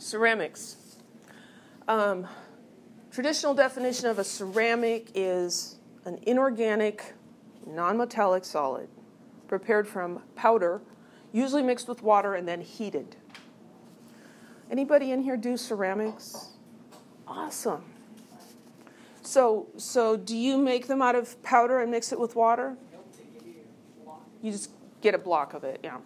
Ceramics. Traditional definition of a ceramic is an inorganic, non-metallic solid prepared from powder, usually mixed with water and then heated. Anybody in here do ceramics? Awesome. So do you make them out of powder and mix it with water? You just get a block of it, yeah.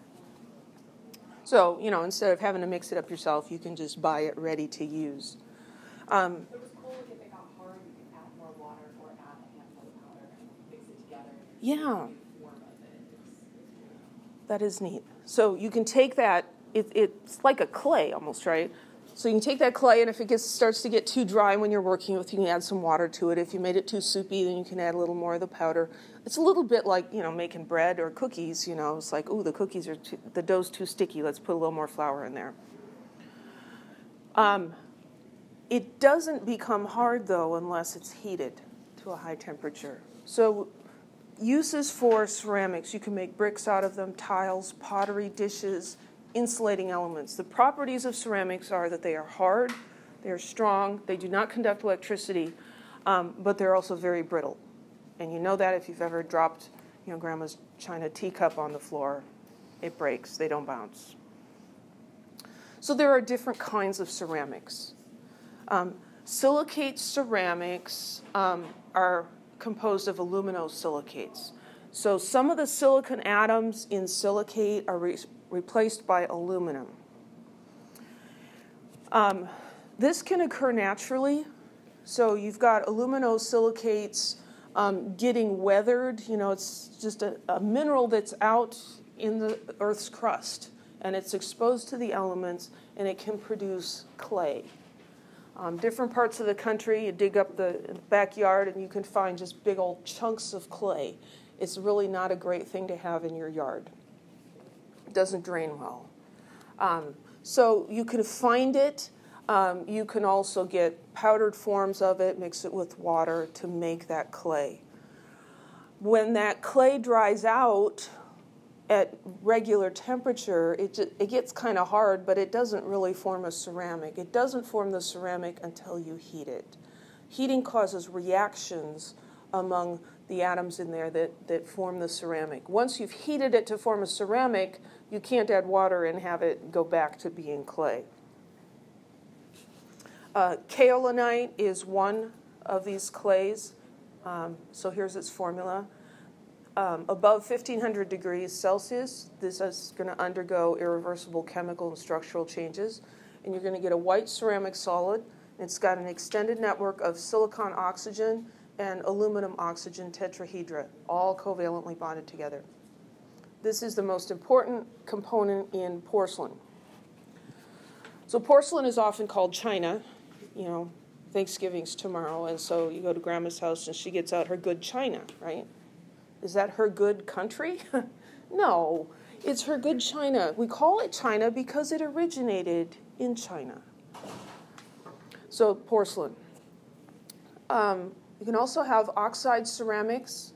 So, instead of having to mix it up yourself, you can just buy it ready to use. It was cool if it got hard, you could add more water or add a handful of powder and mix it together. Yeah. That is neat. So you can take that, it's like a clay almost, right? So you can take that clay, and if it starts to get too dry when you're working with, you can add some water to it. If you made it too soupy, then you can add a little more of the powder. It's a little bit like, making bread or cookies, It's like, ooh, the dough's too sticky. Let's put a little more flour in there. It doesn't become hard, though, unless it's heated to a high temperature. So uses for ceramics, you can make bricks out of them, tiles, pottery, dishes, insulating elements. The properties of ceramics are that they are hard, they are strong, they do not conduct electricity, but they're also very brittle. And you know that if you've ever dropped, Grandma's china teacup on the floor, it breaks, they don't bounce. So there are different kinds of ceramics. Silicate ceramics are composed of aluminosilicates. So some of the silicon atoms in silicate are replaced by aluminum. This can occur naturally. So you've got aluminosilicates getting weathered. It's just a mineral that's out in the Earth's crust, and it's exposed to the elements, and it can produce clay. Different parts of the country, you dig up the backyard, and you can find just big old chunks of clay. It's really not a great thing to have in your yard. It doesn't drain well. So you can find it. You can also get powdered forms of it, mix it with water to make that clay. When that clay dries out at regular temperature, it gets kind of hard, but it doesn't really form a ceramic. It doesn't form the ceramic until you heat it. Heating causes reactions among the atoms in there that form the ceramic. Once you've heated it to form a ceramic, you can't add water and have it go back to being clay. Kaolinite is one of these clays. So here's its formula. Above 1,500 degrees Celsius, this is going to undergo irreversible chemical and structural changes, and you're going to get a white ceramic solid. It's got an extended network of silicon oxygen and aluminum oxygen tetrahedra, all covalently bonded together. This is the most important component in porcelain. So porcelain is often called china. Thanksgiving's tomorrow, and so you go to Grandma's house and she gets out her good china, right? Is that her good country? No, it's her good china. We call it china because it originated in China. So porcelain. You can also have oxide ceramics.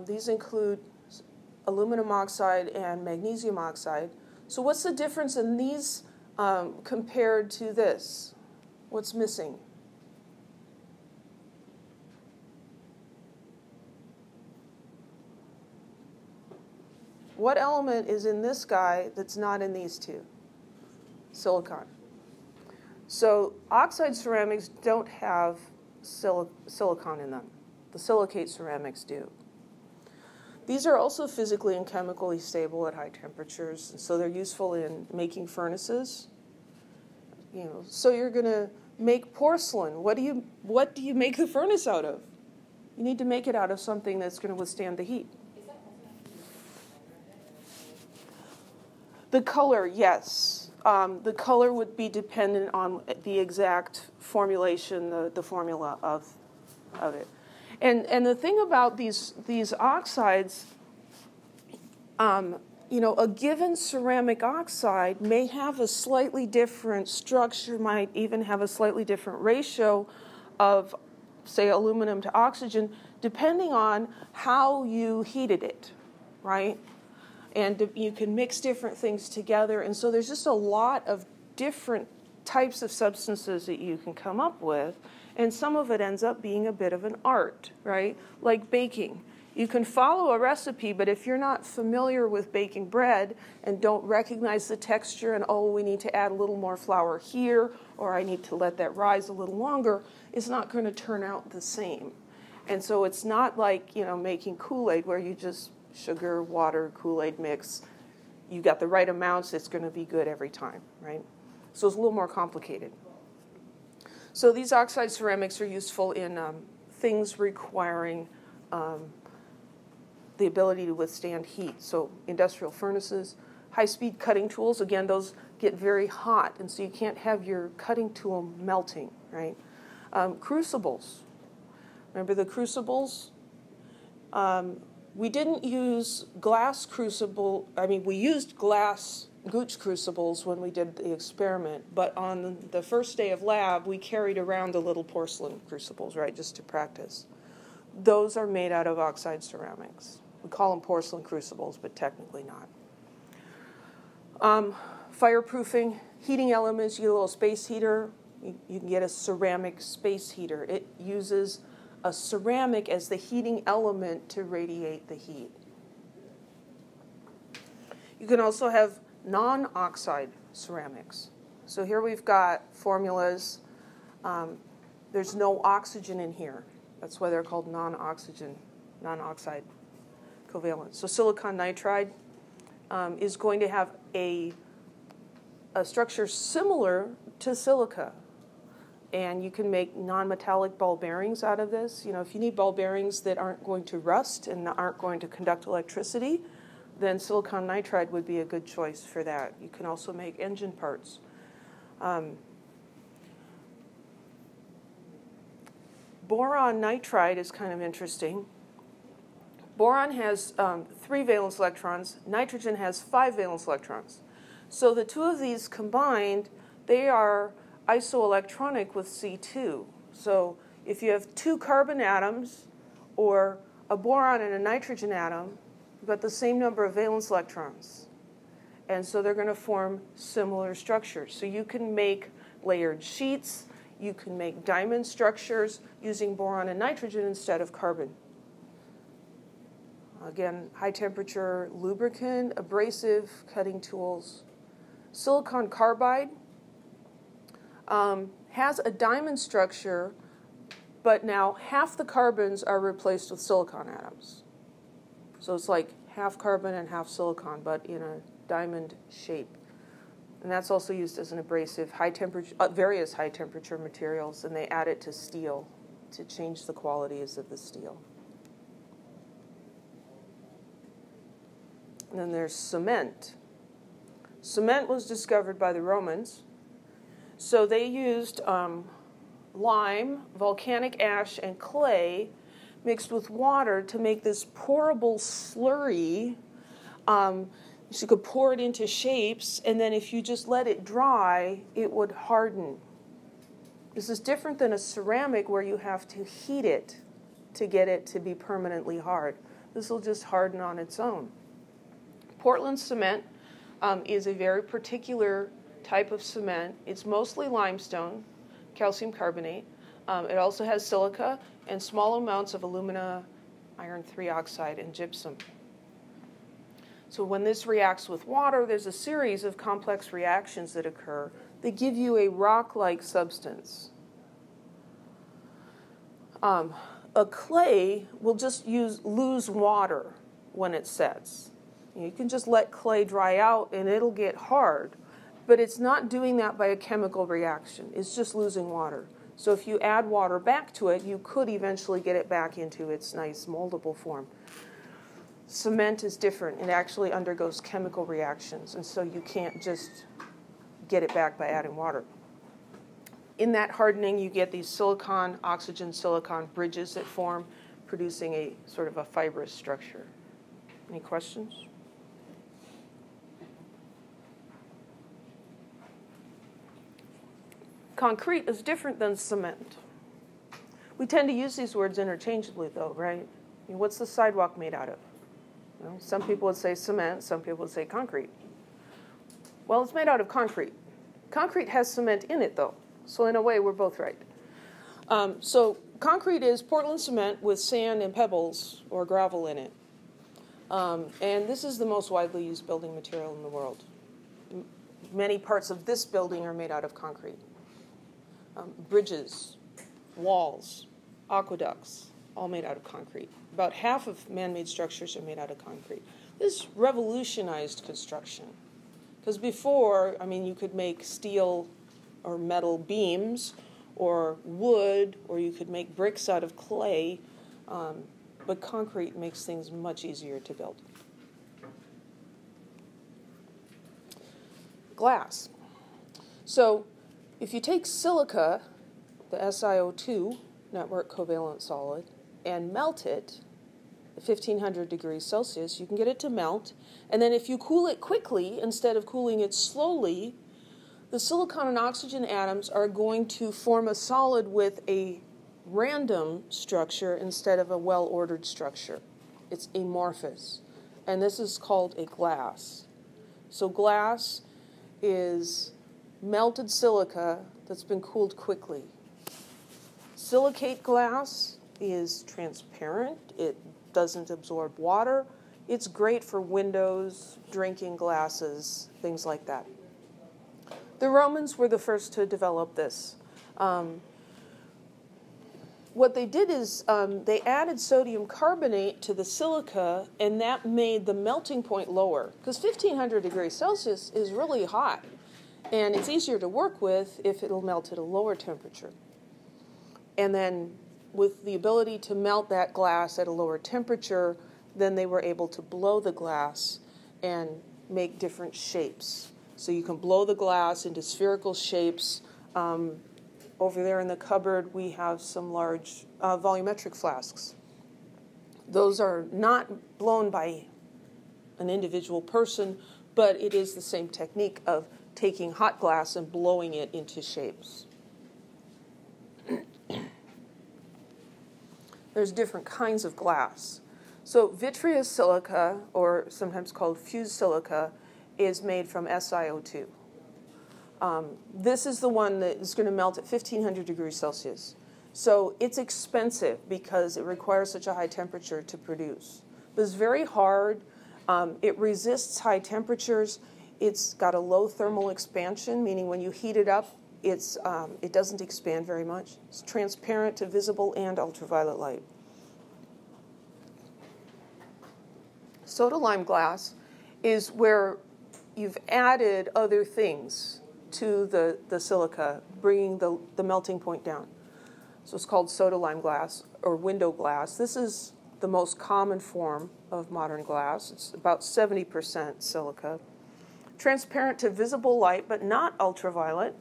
These include aluminum oxide and magnesium oxide. So what's the difference in these compared to this? What's missing? What element is in this guy that's not in these two? Silicon. So oxide ceramics don't have silicon in them. The silicate ceramics do. These are also physically and chemically stable at high temperatures, and so they're useful in making furnaces. So you're going to make porcelain. What do you make the furnace out of? You need to make it out of something that's going to withstand the heat. The color, yes. The color would be dependent on the exact formulation, the formula of it. And the thing about these oxides, a given ceramic oxide may have a slightly different structure, might even have a slightly different ratio of, say, aluminum to oxygen, depending on how you heated it, right? And you can mix different things together. And so there's just a lot of different types of substances that you can come up with, and some of it ends up being a bit of an art, right? Like baking. You can follow a recipe, but if you're not familiar with baking bread and don't recognize the texture and, oh, we need to add a little more flour here, or I need to let that rise a little longer, it's not going to turn out the same. And so it's not like, making Kool-Aid where you just sugar, water, Kool-Aid mix. You got the right amounts, it's going to be good every time, right? So it's a little more complicated. So these oxide ceramics are useful in things requiring the ability to withstand heat. So industrial furnaces, high-speed cutting tools, again, those get very hot, and so you can't have your cutting tool melting, right? Crucibles. Remember the crucibles? We didn't use glass crucible. We used glass Gooch crucibles when we did the experiment, but on the first day of lab, we carried around the little porcelain crucibles, right, just to practice. Those are made out of oxide ceramics. We call them porcelain crucibles, but technically not. Fireproofing, heating elements, you get a little space heater. You can get a ceramic space heater. It uses a ceramic as the heating element to radiate the heat. You can also have non-oxide ceramics. So here we've got formulas. There's no oxygen in here. That's why they're called non-oxide covalent. So silicon nitride is going to have a structure similar to silica. And you can make non-metallic ball bearings out of this. If you need ball bearings that aren't going to rust and aren't going to conduct electricity, then silicon nitride would be a good choice for that. You can also make engine parts. Boron nitride is kind of interesting. Boron has 3 valence electrons. Nitrogen has 5 valence electrons. So the two of these combined, they are isoelectronic with C2. So if you have 2 carbon atoms or a boron and a nitrogen atom, you've got the same number of valence electrons. And so they're going to form similar structures. So you can make layered sheets. You can make diamond structures using boron and nitrogen instead of carbon. Again, high temperature lubricant, abrasive cutting tools. Silicon carbide has a diamond structure, but now half the carbons are replaced with silicon atoms. So it's like half carbon and half silicon, but in a diamond shape. And that's also used as an abrasive, various high temperature materials, and they add it to steel to change the qualities of the steel. And then there's cement. Cement was discovered by the Romans. So they used lime, volcanic ash, and clay mixed with water to make this pourable slurry. So you could pour it into shapes, and then if you just let it dry, it would harden. This is different than a ceramic where you have to heat it to get it to be permanently hard. This will just harden on its own. Portland cement is a very particular type of cement. It's mostly limestone, calcium carbonate. It also has silica and small amounts of alumina, iron 3 oxide, and gypsum. So when this reacts with water, there's a series of complex reactions that occur that give you a rock-like substance. A clay will just lose water when it sets. You can just let clay dry out and it'll get hard, but it's not doing that by a chemical reaction. It's just losing water. So if you add water back to it, you could eventually get it back into its nice moldable form. Cement is different. It actually undergoes chemical reactions, and so you can't just get it back by adding water. In that hardening, you get these silicon, oxygen, silicon bridges that form, producing a sort of a fibrous structure. Any questions? Concrete is different than cement. We tend to use these words interchangeably, though, right? I mean, what's the sidewalk made out of? Well, some people would say cement, some people would say concrete. Well, it's made out of concrete. Concrete has cement in it, though. So in a way, we're both right. So concrete is Portland cement with sand and pebbles or gravel in it. And this is the most widely used building material in the world. Many parts of this building are made out of concrete. Bridges, walls, aqueducts, all made out of concrete. About half of man-made structures are made out of concrete. This revolutionized construction. Because before, I mean, you could make steel or metal beams or wood, or you could make bricks out of clay, but concrete makes things much easier to build. Glass. So if you take silica, the SiO2, network covalent solid, and melt it at 1500 degrees Celsius, you can get it to melt. And then if you cool it quickly, instead of cooling it slowly, the silicon and oxygen atoms are going to form a solid with a random structure instead of a well-ordered structure. It's amorphous. And this is called a glass. So glass is melted silica that's been cooled quickly. Silicate glass is transparent. It doesn't absorb water. It's great for windows, drinking glasses, things like that. The Romans were the first to develop this. What they did is they added sodium carbonate to the silica, and that made the melting point lower. Because 1500 degrees Celsius is really hot, and it's easier to work with if it'll melt at a lower temperature. And then with the ability to melt that glass at a lower temperature, then they were able to blow the glass and make different shapes. So you can blow the glass into spherical shapes. Over there in the cupboard, we have some large volumetric flasks. Those are not blown by an individual person, but it is the same technique of taking hot glass and blowing it into shapes. There's different kinds of glass. So vitreous silica, or sometimes called fused silica, is made from SiO2. This is the one that is going to melt at 1500 degrees Celsius. So it's expensive because it requires such a high temperature to produce. But it's very hard. It resists high temperatures. It's got a low thermal expansion, meaning when you heat it up, it doesn't expand very much. It's transparent to visible and ultraviolet light. Soda lime glass is where you've added other things to the silica, bringing the melting point down. So it's called soda lime glass or window glass. This is the most common form of modern glass. It's about 70% silica. Transparent to visible light, but not ultraviolet,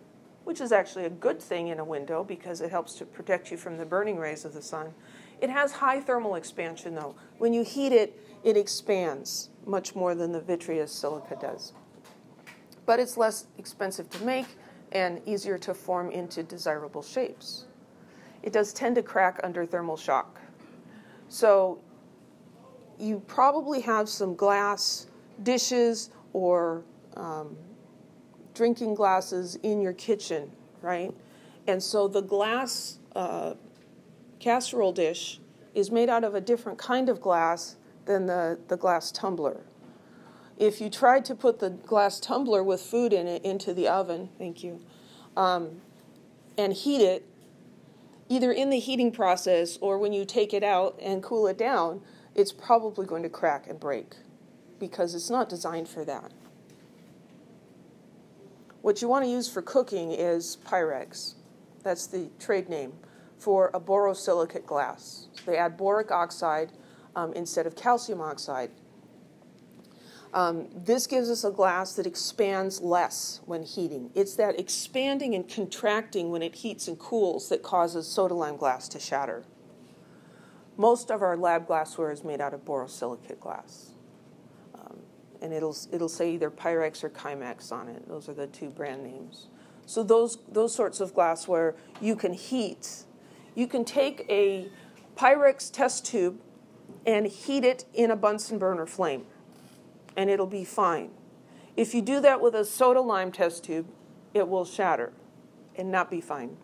which is actually a good thing in a window because it helps to protect you from the burning rays of the sun. It has high thermal expansion, though. When you heat it, it expands much more than the vitreous silica does. But it's less expensive to make and easier to form into desirable shapes. It does tend to crack under thermal shock. So you probably have some glass dishes or drinking glasses in your kitchen, right? And so the glass casserole dish is made out of a different kind of glass than the glass tumbler. If you tried to put the glass tumbler with food in it into the oven, thank you, and heat it, either in the heating process or when you take it out and cool it down, it's probably going to crack and break because it's not designed for that. What you want to use for cooking is Pyrex. That's the trade name for a borosilicate glass. So they add boric oxide instead of calcium oxide. This gives us a glass that expands less when heating. It's that expanding and contracting when it heats and cools that causes soda lime glass to shatter. Most of our lab glassware is made out of borosilicate glass. And it'll say either Pyrex or Chemex on it. Those are the two brand names. So those sorts of glassware you can heat. You can take a Pyrex test tube and heat it in a Bunsen burner flame, and it'll be fine. If you do that with a soda lime test tube, it will shatter and not be fine.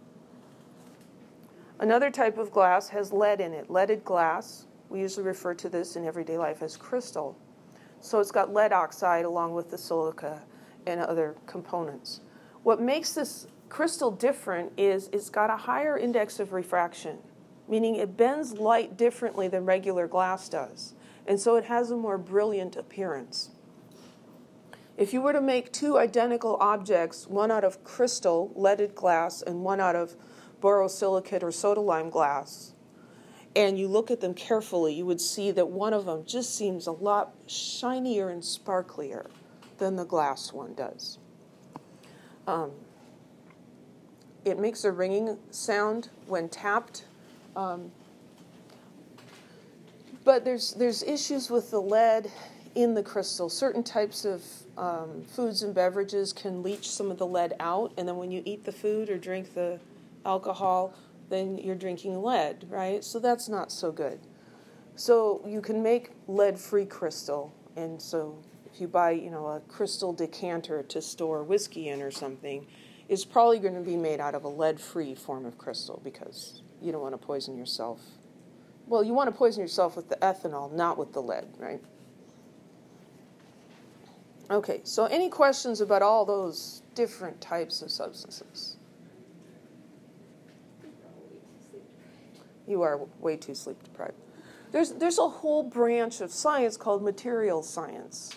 Another type of glass has lead in it, leaded glass. We usually refer to this in everyday life as crystal. So it's got lead oxide along with the silica and other components. What makes this crystal different is it's got a higher index of refraction, meaning it bends light differently than regular glass does. And so it has a more brilliant appearance. If you were to make two identical objects, one out of crystal, leaded glass, and one out of borosilicate or soda lime glass, and you look at them carefully, you would see that one of them just seems a lot shinier and sparklier than the glass one does. It makes a ringing sound when tapped. But there's issues with the lead in the crystal. Certain types of foods and beverages can leach some of the lead out, and then when you eat the food or drink the alcohol, then you're drinking lead, right? So that's not so good. So you can make lead-free crystal, and so if you buy, a crystal decanter to store whiskey in or something, it's probably going to be made out of a lead-free form of crystal because you don't want to poison yourself. Well, you want to poison yourself with the ethanol, not with the lead, right? Okay, so any questions about all those different types of substances? You are way too sleep deprived. There's a whole branch of science called materials science.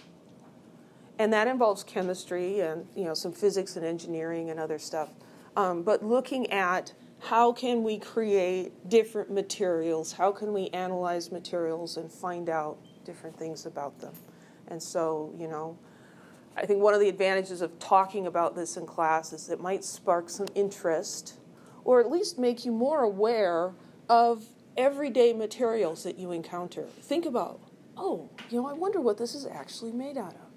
And that involves chemistry and some physics and engineering and other stuff. But looking at how can we create different materials, how can we analyze materials and find out different things about them. And so, I think one of the advantages of talking about this in class is it might spark some interest or at least make you more aware of everyday materials that you encounter. Think about, I wonder what this is actually made out of.